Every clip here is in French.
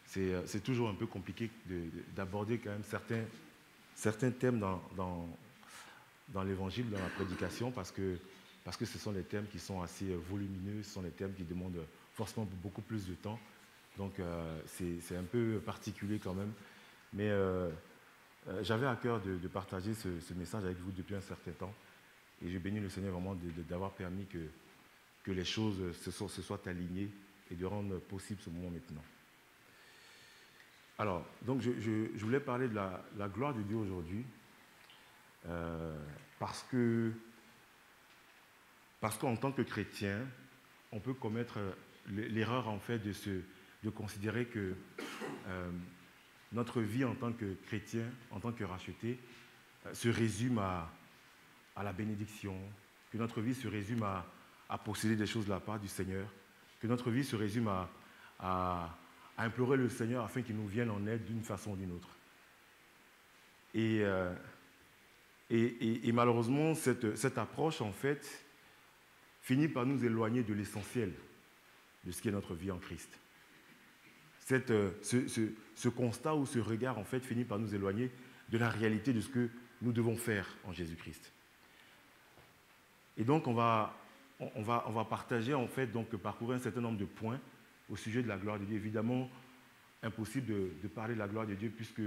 c'est toujours un peu compliqué d'aborder quand même certains thèmes dans l'évangile, dans la prédication, parce que ce sont des thèmes qui sont assez volumineux, ce sont des thèmes qui demandent forcément beaucoup plus de temps. Donc c'est un peu particulier quand même. Mais j'avais à cœur de partager ce message avec vous depuis un certain temps. Et je bénis le Seigneur vraiment d'avoir permis que les choses se soient alignées et de rendre possible ce moment maintenant. Alors, donc je voulais parler de la gloire de Dieu aujourd'hui, parce qu'en tant que chrétien, on peut commettre l'erreur en fait de considérer que notre vie en tant que chrétien, en tant que racheté, se résume à la bénédiction, que notre vie se résume à posséder des choses de la part du Seigneur, que notre vie se résume à implorer le Seigneur afin qu'il nous vienne en aide d'une façon ou d'une autre. Et malheureusement, cette approche, en fait, finit par nous éloigner de l'essentiel de ce qui est notre vie en Christ. Ce constat ou ce regard, en fait, finit par nous éloigner de la réalité de ce que nous devons faire en Jésus-Christ. Et donc, on va partager, en fait, donc, parcourir un certain nombre de points au sujet de la gloire de Dieu. Évidemment, impossible de parler de la gloire de Dieu puisque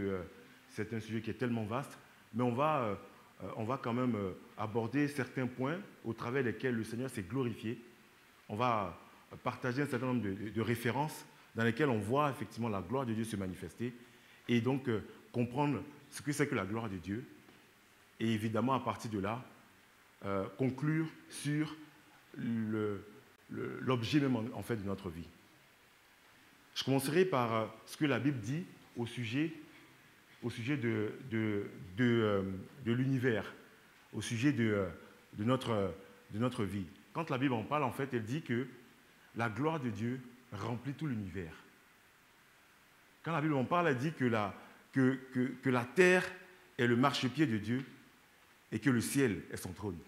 c'est un sujet qui est tellement vaste, mais on va quand même aborder certains points au travers desquels le Seigneur s'est glorifié. On va partager un certain nombre de références dans lesquelles on voit effectivement la gloire de Dieu se manifester et donc comprendre ce que c'est que la gloire de Dieu et évidemment à partir de là, conclure sur l'objet même en fait de notre vie. Je commencerai par ce que la Bible dit au sujet de l'univers, au sujet de notre vie. Quand la Bible en parle, en fait, elle dit que la gloire de Dieu remplit tout l'univers. Quand la Bible en parle, elle dit que la terre est le marchepied de Dieu et que le ciel est son trône.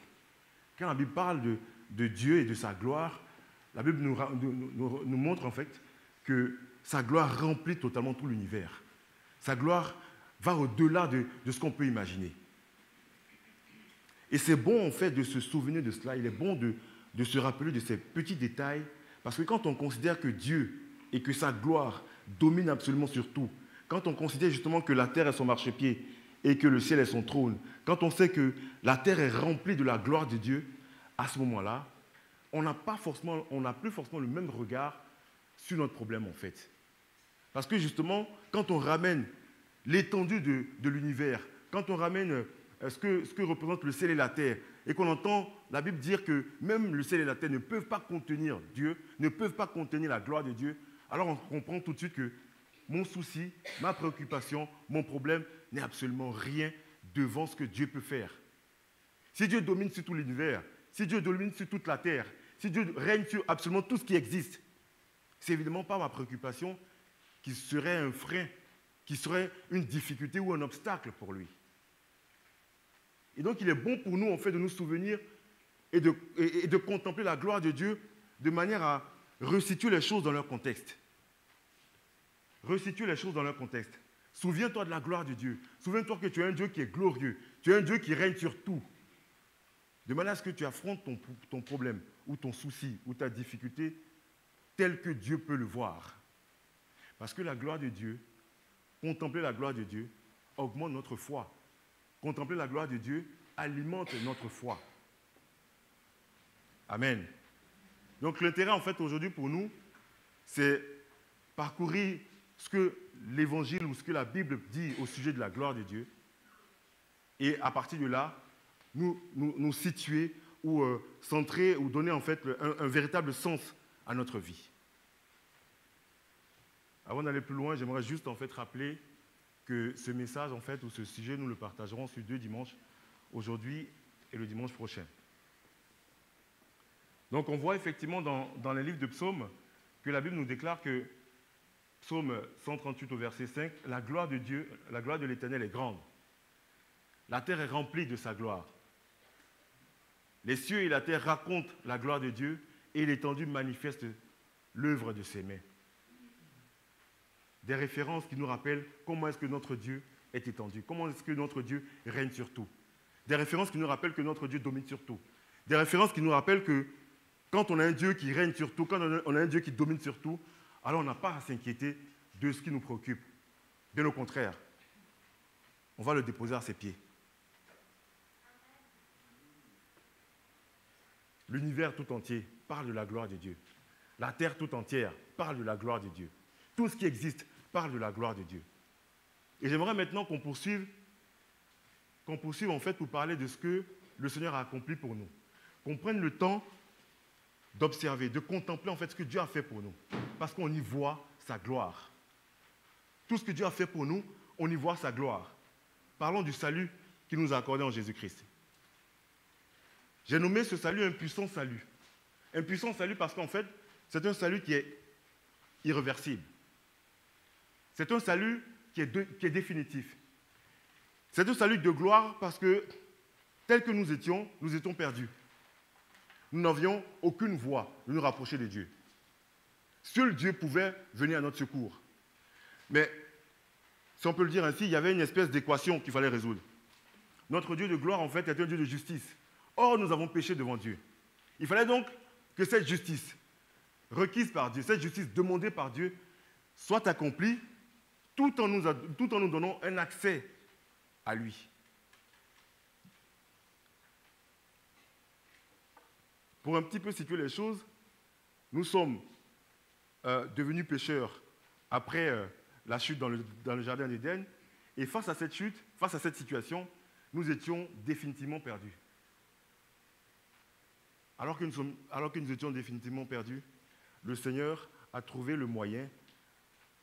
Quand la Bible parle de Dieu et de sa gloire, la Bible nous montre en fait que sa gloire remplit totalement tout l'univers. Sa gloire va au-delà de ce qu'on peut imaginer. Et c'est bon en fait de se souvenir de cela, il est bon de se rappeler de ces petits détails, parce que quand on considère que Dieu et que sa gloire domine absolument sur tout, quand on considère justement que la terre est son marchepied et que le ciel est son trône, quand on sait que la terre est remplie de la gloire de Dieu, à ce moment-là, on n'a plus forcément le même regard sur notre problème en fait. Parce que justement, quand on ramène l'étendue de l'univers, quand on ramène ce que représente le ciel et la terre, et qu'on entend la Bible dire que même le ciel et la terre ne peuvent pas contenir Dieu, ne peuvent pas contenir la gloire de Dieu, alors on comprend tout de suite que mon souci, ma préoccupation, mon problème n'est absolument rien devant ce que Dieu peut faire. Si Dieu domine sur tout l'univers, si Dieu domine sur toute la terre, si Dieu règne sur absolument tout ce qui existe, c'est évidemment pas ma préoccupation qui serait un frein, qui serait une difficulté ou un obstacle pour lui. Et donc, il est bon pour nous, en fait, de nous souvenir et de contempler la gloire de Dieu de manière à resituer les choses dans leur contexte. Resitue les choses dans leur contexte. Souviens-toi de la gloire de Dieu. Souviens-toi que tu es un Dieu qui est glorieux. Tu es un Dieu qui règne sur tout. De manière à ce que tu affrontes ton problème ou ton souci ou ta difficulté tel que Dieu peut le voir. Parce que la gloire de Dieu, contempler la gloire de Dieu, augmente notre foi. Contempler la gloire de Dieu alimente notre foi. Amen. Donc l'intérêt en fait aujourd'hui pour nous, c'est parcourir ce que l'Évangile ou ce que la Bible dit au sujet de la gloire de Dieu et à partir de là, nous situer ou centrer ou donner en fait un véritable sens à notre vie. Avant d'aller plus loin, j'aimerais juste en fait rappeler que ce message en fait ou ce sujet, nous le partagerons sur 2 dimanches, aujourd'hui et le dimanche prochain. Donc on voit effectivement dans les livres de psaumes que la Bible nous déclare que psaume 138 au verset 5, la gloire de Dieu, la gloire de l'Éternel est grande. La terre est remplie de sa gloire. Les cieux et la terre racontent la gloire de Dieu et l'étendue manifeste l'œuvre de ses mains. des références qui nous rappellent comment est-ce que notre Dieu est étendu, comment est-ce que notre Dieu règne sur tout. Des références qui nous rappellent que notre Dieu domine sur tout. Des références qui nous rappellent que quand on a un Dieu qui règne sur tout, quand on a un Dieu qui domine sur tout, alors on n'a pas à s'inquiéter de ce qui nous préoccupe. Bien au contraire, on va le déposer à ses pieds. L'univers tout entier parle de la gloire de Dieu. La terre tout entière parle de la gloire de Dieu. Tout ce qui existe parle de la gloire de Dieu. Et j'aimerais maintenant qu'on poursuive en fait pour parler de ce que le Seigneur a accompli pour nous. Qu'on prenne le temps d'observer, de contempler en fait ce que Dieu a fait pour nous. Parce qu'on y voit sa gloire. Tout ce que Dieu a fait pour nous, on y voit sa gloire. Parlons du salut qu'il nous a accordé en Jésus-Christ. J'ai nommé ce salut un puissant salut. Un puissant salut parce qu'en fait, c'est un salut qui est irréversible. C'est un salut qui est définitif. C'est un salut de gloire parce que, tel que nous étions perdus. Nous n'avions aucune voie de nous rapprocher de Dieu. Seul Dieu pouvait venir à notre secours. Mais, si on peut le dire ainsi, il y avait une espèce d'équation qu'il fallait résoudre. Notre Dieu de gloire, en fait, est un Dieu de justice. Or, nous avons péché devant Dieu. Il fallait donc que cette justice, requise par Dieu, cette justice demandée par Dieu, soit accomplie tout en nous donnant un accès à lui. Pour un petit peu situer les choses, nous sommes devenus pécheurs après la chute dans le jardin d'Éden, et face à cette chute, face à cette situation, nous étions définitivement perdus. Alors que nous étions définitivement perdus, le Seigneur a trouvé le moyen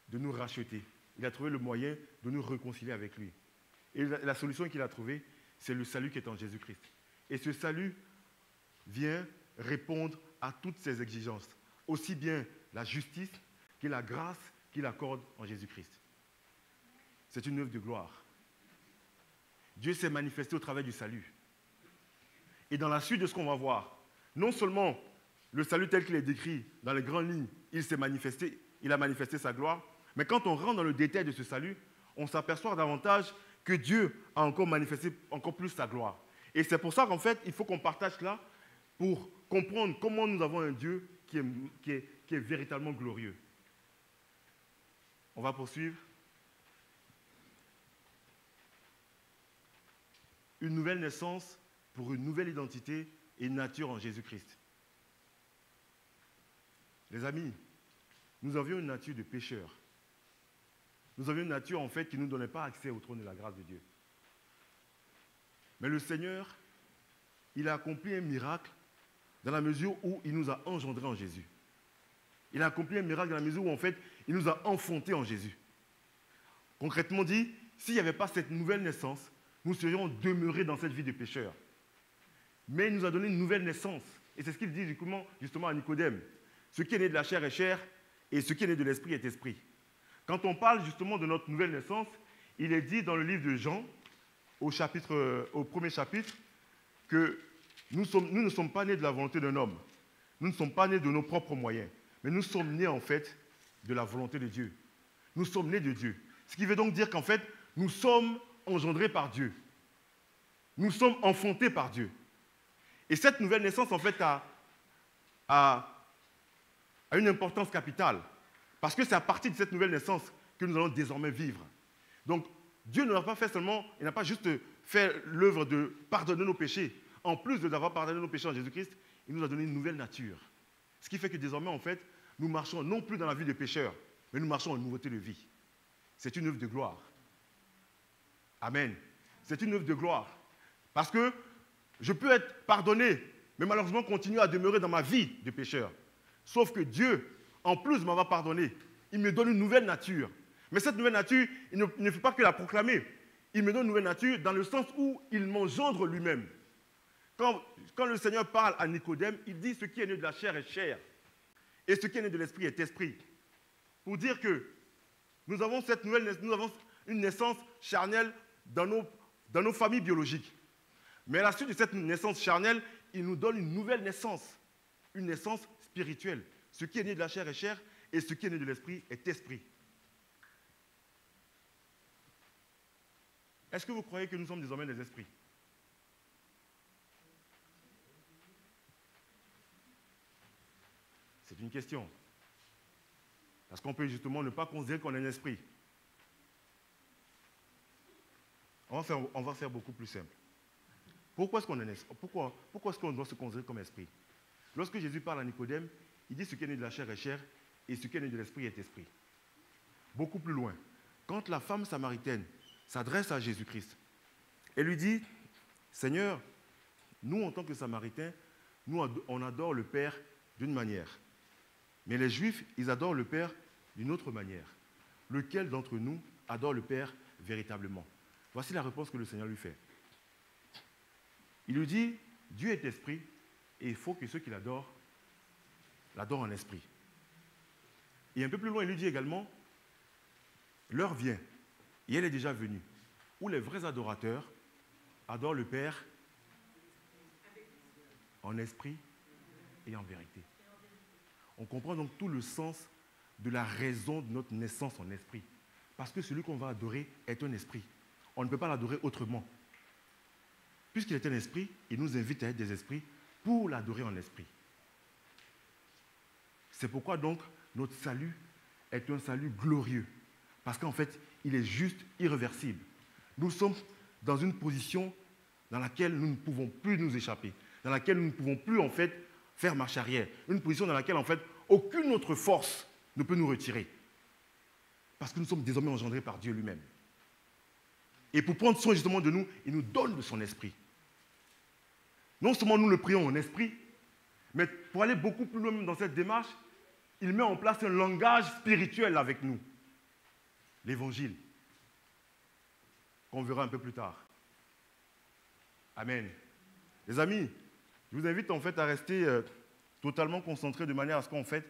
de nous racheter. Il a trouvé le moyen de nous réconcilier avec lui. Et la solution qu'il a trouvée, c'est le salut qui est en Jésus-Christ. Et ce salut vient répondre à toutes ces exigences, aussi bien la justice que la grâce qu'il accorde en Jésus-Christ. C'est une œuvre de gloire. Dieu s'est manifesté au travers du salut. Et dans la suite de ce qu'on va voir, non seulement le salut tel qu'il est décrit dans les grandes lignes, il a manifesté sa gloire, mais quand on rentre dans le détail de ce salut, on s'aperçoit davantage que Dieu a encore manifesté encore plus sa gloire. Et c'est pour ça qu'en fait, il faut qu'on partage cela pour comprendre comment nous avons un Dieu qui est véritablement glorieux. On va poursuivre. Une nouvelle naissance pour une nouvelle identité et une nature en Jésus-Christ. Les amis, nous avions une nature de pécheurs. Nous avions une nature en fait qui ne nous donnait pas accès au trône de la grâce de Dieu. Mais le Seigneur, il a accompli un miracle dans la mesure où il nous a engendrés en Jésus. Il a accompli un miracle dans la mesure où en fait, il nous a enfantés en Jésus. Concrètement dit, s'il n'y avait pas cette nouvelle naissance, nous serions demeurés dans cette vie de pécheurs. Mais il nous a donné une nouvelle naissance. Et c'est ce qu'il dit justement à Nicodème. Ce qui est né de la chair est chair, et ce qui est né de l'esprit est esprit. Quand on parle justement de notre nouvelle naissance, il est dit dans le livre de Jean, au premier chapitre, que nous ne sommes pas nés de la volonté d'un homme. Nous ne sommes pas nés de nos propres moyens. Mais nous sommes nés en fait de la volonté de Dieu. Nous sommes nés de Dieu. Ce qui veut donc dire qu'en fait, nous sommes engendrés par Dieu. Nous sommes enfantés par Dieu. Et cette nouvelle naissance, en fait, a une importance capitale. Parce que c'est à partir de cette nouvelle naissance que nous allons désormais vivre. Donc, Dieu ne l'a pas fait seulement, il n'a pas juste fait l'œuvre de pardonner nos péchés. En plus d'avoir pardonné nos péchés en Jésus-Christ, il nous a donné une nouvelle nature. Ce qui fait que désormais, en fait, nous marchons non plus dans la vie des pécheurs, mais nous marchons en nouveauté de vie. C'est une œuvre de gloire. Amen. C'est une œuvre de gloire. Parce que je peux être pardonné, mais malheureusement continuer à demeurer dans ma vie de pécheur. Sauf que Dieu, en plus de m'avoir pardonné, il me donne une nouvelle nature. Mais cette nouvelle nature, il ne fait pas que la proclamer. Il me donne une nouvelle nature dans le sens où il m'engendre lui-même. Quand le Seigneur parle à Nicodème, il dit ce qui est né de la chair est chair. Et ce qui est né de l'esprit est esprit. Pour dire que nous avons une naissance charnelle dans nos familles biologiques. Mais à la suite de cette naissance charnelle, il nous donne une nouvelle naissance. Une naissance spirituelle. Ce qui est né de la chair est chair et ce qui est né de l'esprit est esprit. Est-ce que vous croyez que nous sommes désormais des esprits? C'est une question. Parce qu'on peut justement ne pas considérer qu'on est un esprit. On va faire beaucoup plus simple. Pourquoi est-ce qu'on doit se considérer comme esprit? Lorsque Jésus parle à Nicodème, il dit ce qui est né de la chair est chair et ce qui est né de l'esprit est esprit. Beaucoup plus loin, quand la femme samaritaine s'adresse à Jésus-Christ, elle lui dit, Seigneur, nous en tant que Samaritains, nous on adore le Père d'une manière. Mais les Juifs, ils adorent le Père d'une autre manière. Lequel d'entre nous adore le Père véritablement? Voici la réponse que le Seigneur lui fait. Il lui dit, Dieu est esprit et il faut que ceux qui l'adorent en esprit. Et un peu plus loin, il lui dit également, l'heure vient, et elle est déjà venue, où les vrais adorateurs adorent le Père en esprit et en vérité. On comprend donc tout le sens de la raison de notre naissance en esprit. Parce que celui qu'on va adorer est un esprit. On ne peut pas l'adorer autrement. Puisqu'il est un esprit, il nous invite à être des esprits pour l'adorer en esprit. C'est pourquoi donc notre salut est un salut glorieux. Parce qu'en fait, il est juste irréversible. Nous sommes dans une position dans laquelle nous ne pouvons plus nous échapper, dans laquelle nous ne pouvons plus en fait faire marche arrière, une position dans laquelle en fait aucune autre force ne peut nous retirer. Parce que nous sommes désormais engendrés par Dieu lui-même. Et pour prendre soin justement de nous, il nous donne de son esprit. Non seulement nous le prions en esprit, mais pour aller beaucoup plus loin dans cette démarche, il met en place un langage spirituel avec nous. L'évangile, qu'on verra un peu plus tard. Amen. Les amis, je vous invite en fait à rester totalement concentrés de manière à ce qu'en fait,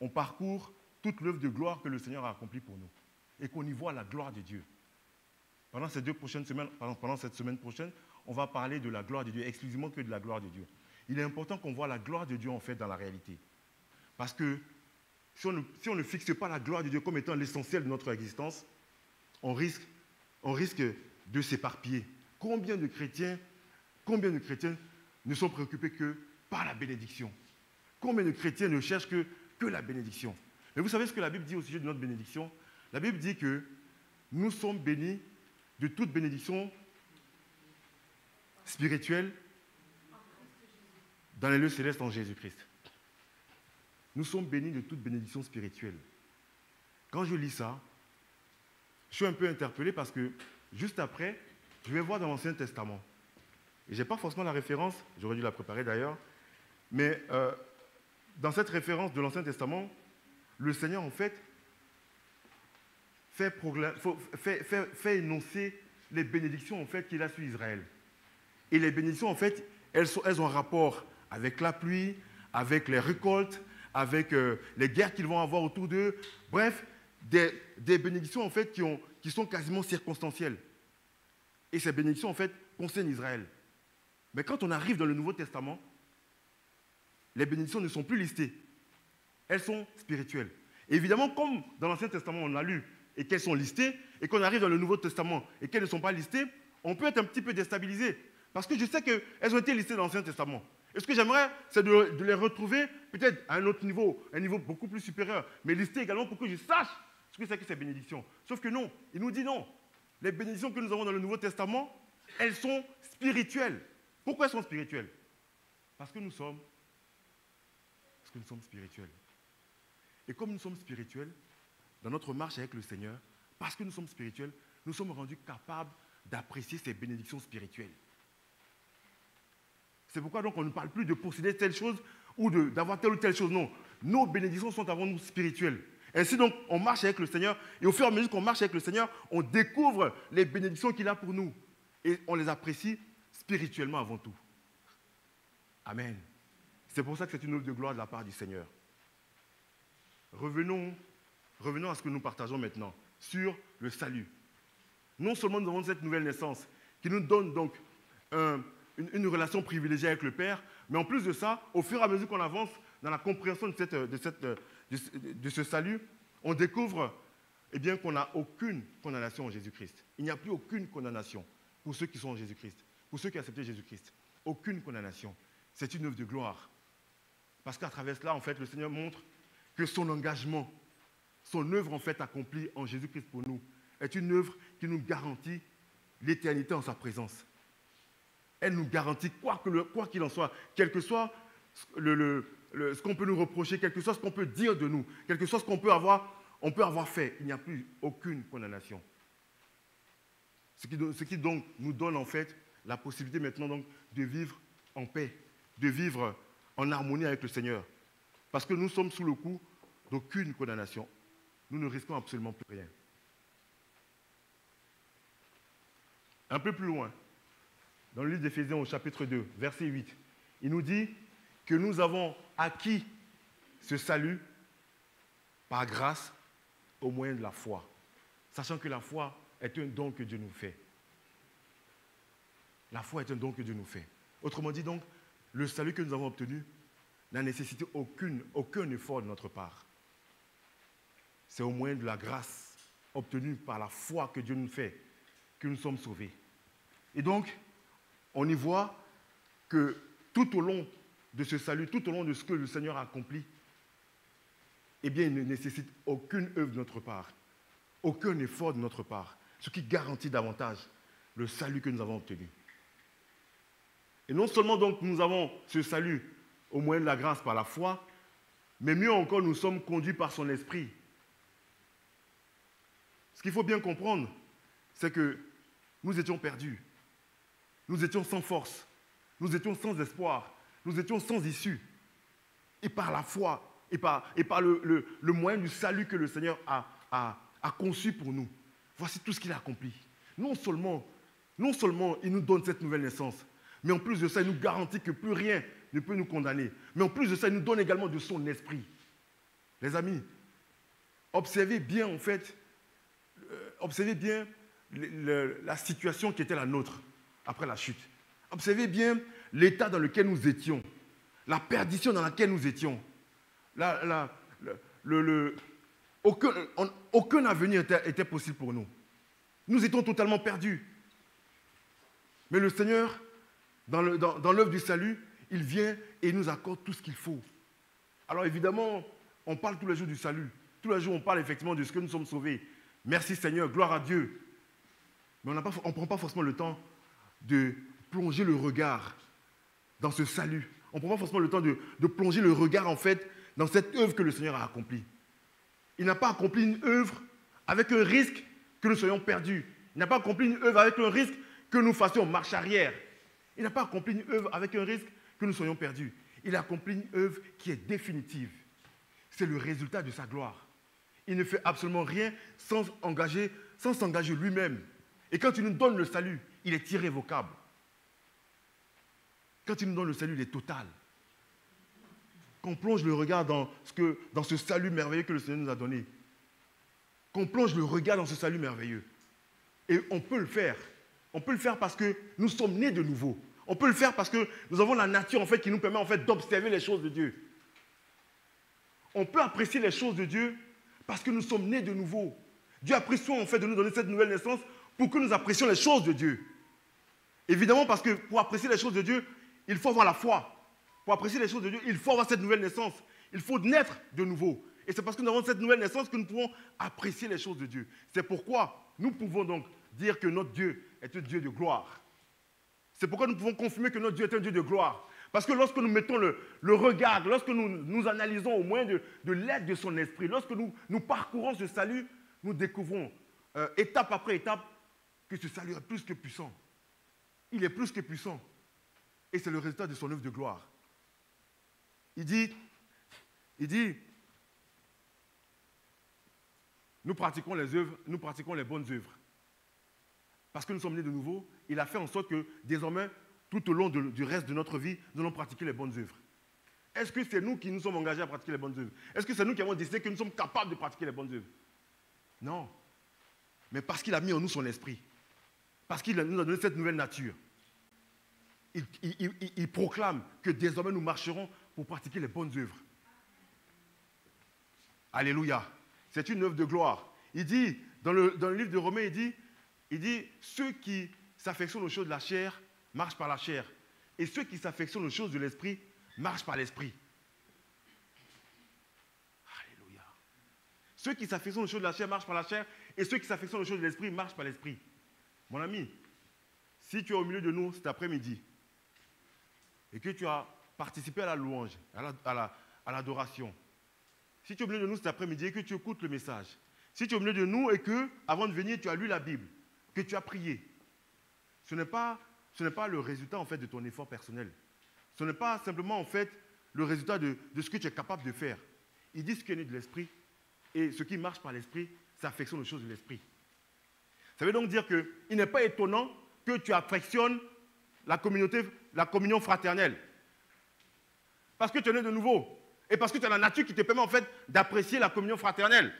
on parcourt toute l'œuvre de gloire que le Seigneur a accomplie pour nous et qu'on y voit la gloire de Dieu. Pendant cette semaine prochaine, on va parler de la gloire de Dieu, exclusivement que de la gloire de Dieu. Il est important qu'on voit la gloire de Dieu en fait dans la réalité. Parce que si on ne fixe pas la gloire de Dieu comme étant l'essentiel de notre existence, on risque de s'éparpiller. Combien de chrétiens ne sont préoccupés que par la bénédiction? Combien de chrétiens ne cherchent que la bénédiction? Mais vous savez ce que la Bible dit au sujet de notre bénédiction? La Bible dit que nous sommes bénis de toute bénédiction spirituelle dans les lieux célestes en Jésus-Christ. Nous sommes bénis de toute bénédiction spirituelle. Quand je lis ça, je suis un peu interpellé parce que juste après, je vais voir dans l'Ancien Testament. Et je n'ai pas forcément la référence, j'aurais dû la préparer d'ailleurs, mais dans cette référence de l'Ancien Testament, le Seigneur en fait fait énoncer les bénédictions en fait qu'il a sur Israël. Et les bénédictions en fait, elles ont un rapport avec la pluie, avec les récoltes, avec les guerres qu'ils vont avoir autour d'eux. Bref, des bénédictions en fait qui sont quasiment circonstancielles. Et ces bénédictions en fait concernent Israël. Mais quand on arrive dans le Nouveau Testament, les bénédictions ne sont plus listées. Elles sont spirituelles. Et évidemment, comme dans l'Ancien Testament on a lu et qu'elles sont listées, et qu'on arrive dans le Nouveau Testament et qu'elles ne sont pas listées, on peut être un petit peu déstabilisé. Parce que je sais qu'elles ont été listées dans l'Ancien Testament. Et ce que j'aimerais, c'est de les retrouver peut-être à un autre niveau, un niveau beaucoup plus supérieur, mais listées également pour que je sache ce que c'est que ces bénédictions. Sauf que non, il nous dit non. Les bénédictions que nous avons dans le Nouveau Testament, elles sont spirituelles. Pourquoi elles sont spirituelles? Parce que nous sommes spirituels. Et comme nous sommes spirituels, dans notre marche avec le Seigneur, parce que nous sommes spirituels, nous sommes rendus capables d'apprécier ces bénédictions spirituelles. C'est pourquoi donc on ne parle plus de posséder telle chose ou d'avoir telle ou telle chose. Non, nos bénédictions sont avant nous spirituelles. Ainsi donc, on marche avec le Seigneur et au fur et à mesure qu'on marche avec le Seigneur, on découvre les bénédictions qu'il a pour nous et on les apprécie spirituellement avant tout. Amen. C'est pour ça que c'est une œuvre de gloire de la part du Seigneur. Revenons à ce que nous partageons maintenant sur le salut. Non seulement nous avons cette nouvelle naissance qui nous donne donc une relation privilégiée avec le Père, mais en plus de ça, au fur et à mesure qu'on avance dans la compréhension de ce salut, on découvre eh bien qu'on n'a aucune condamnation en Jésus-Christ. Il n'y a plus aucune condamnation pour ceux qui sont en Jésus-Christ, pour ceux qui ont accepté Jésus-Christ. Aucune condamnation. C'est une œuvre de gloire. Parce qu'à travers cela, en fait, le Seigneur montre que son engagement, son œuvre en fait accomplie en Jésus-Christ pour nous, est une œuvre qui nous garantit l'éternité en sa présence. Elle nous garantit, quoi qu'il en soit, quel que soit ce qu'on peut nous reprocher, quel que soit ce qu'on peut dire de nous, quel que soit ce qu'on peut avoir fait, il n'y a plus aucune condamnation. Ce qui donc nous donne en fait la possibilité maintenant donc de vivre en paix, de vivre en harmonie avec le Seigneur. Parce que nous sommes sous le coup d'aucune condamnation. Nous ne risquons absolument plus rien. Un peu plus loin, dans le livre d'Éphésiens au chapitre 2, verset 8, il nous dit que nous avons acquis ce salut par grâce au moyen de la foi, sachant que la foi est un don que Dieu nous fait. La foi est un don que Dieu nous fait. Autrement dit donc, le salut que nous avons obtenu n'a nécessité aucun effort de notre part. C'est au moyen de la grâce obtenue par la foi que Dieu nous fait que nous sommes sauvés. Et donc, on y voit que tout au long de ce salut, tout au long de ce que le Seigneur a accompli, eh bien, il ne nécessite aucune œuvre de notre part, aucun effort de notre part, ce qui garantit davantage le salut que nous avons obtenu. Et non seulement donc nous avons ce salut au moyen de la grâce par la foi, mais mieux encore, nous sommes conduits par son esprit. Ce qu'il faut bien comprendre, c'est que nous étions perdus. Nous étions sans force. Nous étions sans espoir. Nous étions sans issue. Et par la foi, et par le moyen du salut que le Seigneur a conçu pour nous, voici tout ce qu'il a accompli. Non seulement il nous donne cette nouvelle naissance, mais en plus de ça, il nous garantit que plus rien ne peut nous condamner. Mais en plus de ça, il nous donne également de son esprit. Les amis, observez bien en fait, la situation qui était la nôtre après la chute. Observez bien l'état dans lequel nous étions, la perdition dans laquelle nous étions. Aucun avenir était possible pour nous. Nous étions totalement perdus. Mais le Seigneur, dans l'œuvre du salut, il vient et il nous accorde tout ce qu'il faut. Alors évidemment, on parle tous les jours du salut. Tous les jours, on parle effectivement de ce que nous sommes sauvés. Merci Seigneur, gloire à Dieu. Mais on ne prend pas forcément le temps de plonger le regard dans ce salut. On ne prend pas forcément le temps de plonger le regard en fait dans cette œuvre que le Seigneur a accomplie. Il n'a pas accompli une œuvre avec un risque que nous soyons perdus. Il n'a pas accompli une œuvre avec un risque que nous fassions marche arrière. Il n'a pas accompli une œuvre avec un risque que nous soyons perdus. Il a accompli une œuvre qui est définitive. C'est le résultat de sa gloire. Il ne fait absolument rien sans s'engager lui-même. Et quand il nous donne le salut, il est irrévocable. Quand il nous donne le salut, il est total. Qu'on plonge le regard dans ce salut merveilleux que le Seigneur nous a donné. Qu'on plonge le regard dans ce salut merveilleux. Et on peut le faire. On peut le faire parce que nous sommes nés de nouveau. On peut le faire parce que nous avons la nature en fait, qui nous permet en fait, d'observer les choses de Dieu. On peut apprécier les choses de Dieu parce que nous sommes nés de nouveau. Dieu a pris soin en fait, de nous donner cette nouvelle naissance pour que nous apprécions les choses de Dieu. Évidemment parce que pour apprécier les choses de Dieu, il faut avoir la foi. Pour apprécier les choses de Dieu, il faut avoir cette nouvelle naissance. Il faut naître de nouveau. Et c'est parce que nous avons cette nouvelle naissance que nous pouvons apprécier les choses de Dieu. C'est pourquoi nous pouvons donc dire que notre Dieu est un Dieu de gloire. C'est pourquoi nous pouvons confirmer que notre Dieu est un Dieu de gloire. Parce que lorsque nous mettons le regard, lorsque nous analysons au moins de l'aide de son esprit, lorsque nous parcourons ce salut, nous découvrons étape après étape que ce salut est plus que puissant. Il est plus que puissant. Et c'est le résultat de son œuvre de gloire. Il dit, nous pratiquons les œuvres, nous pratiquons les bonnes œuvres. Parce que nous sommes nés de nouveau, il a fait en sorte que désormais, tout au long du reste de notre vie, nous allons pratiquer les bonnes œuvres. Est-ce que c'est nous qui nous sommes engagés à pratiquer les bonnes œuvres? Est-ce que c'est nous qui avons décidé que nous sommes capables de pratiquer les bonnes œuvres? Non. Mais parce qu'il a mis en nous son esprit, parce qu'il nous a donné cette nouvelle nature, il proclame que désormais nous marcherons pour pratiquer les bonnes œuvres. Alléluia. C'est une œuvre de gloire. Il dit, dans le livre de Romains, il dit, ceux qui s'affectionnent aux choses de la chair marchent par la chair. Et ceux qui s'affectionnent aux choses de l'esprit marchent par l'esprit. Alléluia. Ceux qui s'affectionnent aux choses de la chair marchent par la chair. Et ceux qui s'affectionnent aux choses de l'esprit marchent par l'esprit. Mon ami, si tu es au milieu de nous cet après-midi et que tu as participé à la louange, à l'adoration, si tu es au milieu de nous cet après-midi et que tu écoutes le message, si tu es au milieu de nous et que, avant de venir, tu as lu la Bible, que tu as prié, ce n'est pas le résultat en fait de ton effort personnel. Ce n'est pas simplement en fait le résultat de ce que tu es capable de faire. Il dit ce qui est né de l'esprit et ce qui marche par l'esprit, ça affectionne les choses de l'esprit. Ça veut donc dire qu'il n'est pas étonnant que tu affectionnes la communion fraternelle. Parce que tu es né de nouveau. Et parce que tu as la nature qui te permet en fait d'apprécier la communion fraternelle.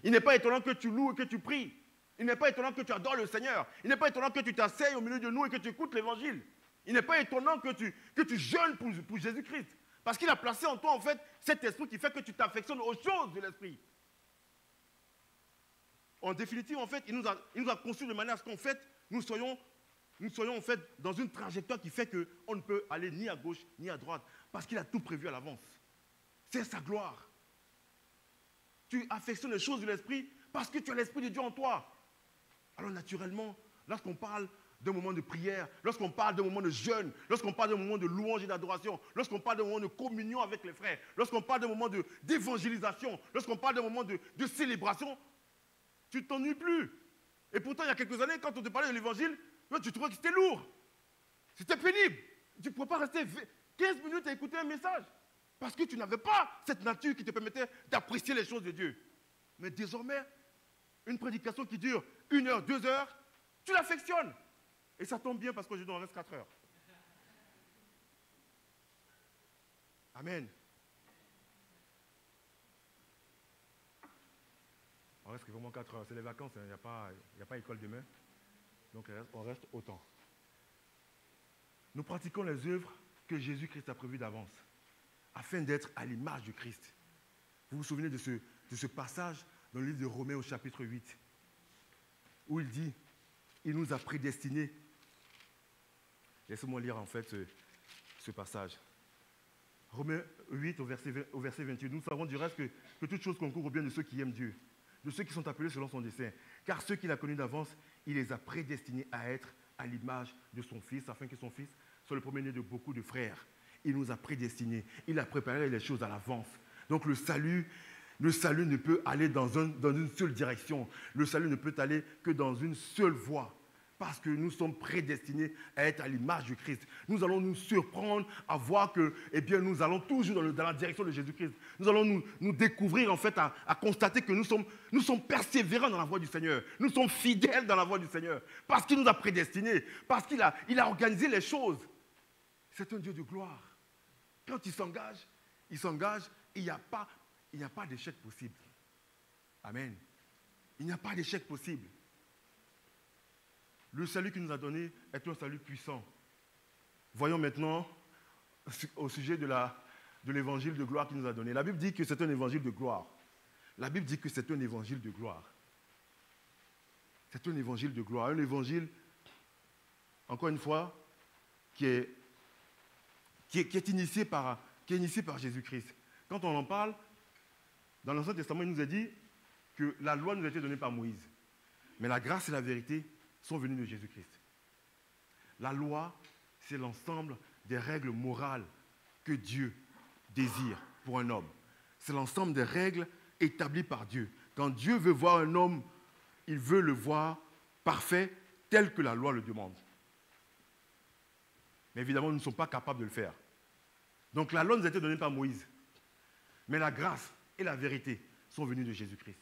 Il n'est pas étonnant que tu loues et que tu pries. Il n'est pas étonnant que tu adores le Seigneur. Il n'est pas étonnant que tu t'asseyes au milieu de nous et que tu écoutes l'évangile. Il n'est pas étonnant que tu jeûnes pour Jésus-Christ. Parce qu'il a placé en toi en fait cet esprit qui fait que tu t'affectionnes aux choses de l'esprit. En définitive, en fait, il nous a conçus de manière à ce qu'en fait, nous soyons en fait dans une trajectoire qui fait qu'on ne peut aller ni à gauche ni à droite. Parce qu'il a tout prévu à l'avance. C'est sa gloire. Tu affectionnes les choses de l'esprit parce que tu as l'esprit de Dieu en toi. Alors naturellement, lorsqu'on parle d'un moment de prière, lorsqu'on parle d'un moment de jeûne, lorsqu'on parle d'un moment de louange et d'adoration, lorsqu'on parle d'un moment de communion avec les frères, lorsqu'on parle d'un moment d'évangélisation, lorsqu'on parle d'un moment de célébration, tu ne t'ennuies plus. Et pourtant, il y a quelques années, quand on te parlait de l'évangile, tu trouvais que c'était lourd. C'était pénible. Tu ne pouvais pas rester 15 minutes à écouter un message. Parce que tu n'avais pas cette nature qui te permettait d'apprécier les choses de Dieu. Mais désormais, une prédication qui dure 1 heure, 2 heures, tu l'affectionnes. Et ça tombe bien parce qu'aujourd'hui, on reste 4 heures. Amen. On reste vraiment 4 heures. C'est les vacances, il n'y a pas école demain. Donc on reste autant. Nous pratiquons les œuvres que Jésus-Christ a prévues d'avance, afin d'être à l'image du Christ. Vous vous souvenez de ce passage dans le livre de Romains au chapitre 8, où il dit, il nous a prédestinés. Laissez-moi lire en fait ce passage. Romains 8 au verset 28. Nous savons du reste que toute chose concourt au bien de ceux qui aiment Dieu, de ceux qui sont appelés selon son dessein. Car ceux qu'il a connus d'avance, il les a prédestinés à être à l'image de son Fils, afin que son Fils soit le premier-né de beaucoup de frères. Il nous a prédestinés. Il a préparé les choses à l'avance. Donc le salut ne peut aller dans une seule direction. Le salut ne peut aller que dans une seule voie. Parce que nous sommes prédestinés à être à l'image du Christ. Nous allons nous surprendre à voir que, eh bien, nous allons toujours dans la direction de Jésus-Christ. Nous allons nous découvrir, en fait, à constater que nous sommes persévérants dans la voie du Seigneur. Nous sommes fidèles dans la voie du Seigneur. Parce qu'il nous a prédestinés. Parce qu'il a organisé les choses. C'est un Dieu de gloire. Quand il s'engage, il n'y a pas d'échec possible. Amen. Il n'y a pas d'échec possible. Le salut qu'il nous a donné est un salut puissant. Voyons maintenant au sujet de l'évangile de gloire qu'il nous a donné. La Bible dit que c'est un évangile de gloire. La Bible dit que c'est un évangile de gloire. C'est un évangile de gloire. Un évangile, encore une fois, qui est initié par Jésus-Christ. Quand on en parle, dans l'Ancien Testament, il nous a dit que la loi nous a été donnée par Moïse. Mais la grâce et la vérité sont venues de Jésus-Christ. La loi, c'est l'ensemble des règles morales que Dieu désire pour un homme. C'est l'ensemble des règles établies par Dieu. Quand Dieu veut voir un homme, il veut le voir parfait tel que la loi le demande. Mais évidemment, nous ne sommes pas capables de le faire. Donc la loi nous a été donnée par Moïse. Mais la grâce et la vérité sont venues de Jésus-Christ.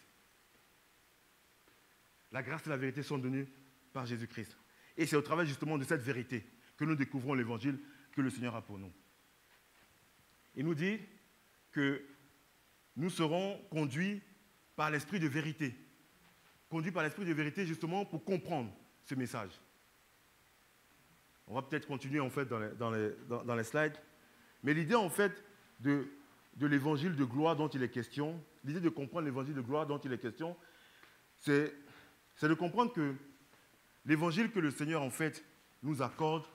La grâce et la vérité sont données par Jésus-Christ. Et c'est au travers justement de cette vérité que nous découvrons l'évangile que le Seigneur a pour nous. Il nous dit que nous serons conduits par l'esprit de vérité. Conduits par l'esprit de vérité justement pour comprendre ce message. On va peut-être continuer en fait dans les slides. Mais l'idée en fait de de l'évangile de gloire dont il est question, l'idée de comprendre l'évangile de gloire dont il est question, c'est de comprendre que l'évangile que le Seigneur, en fait, nous accorde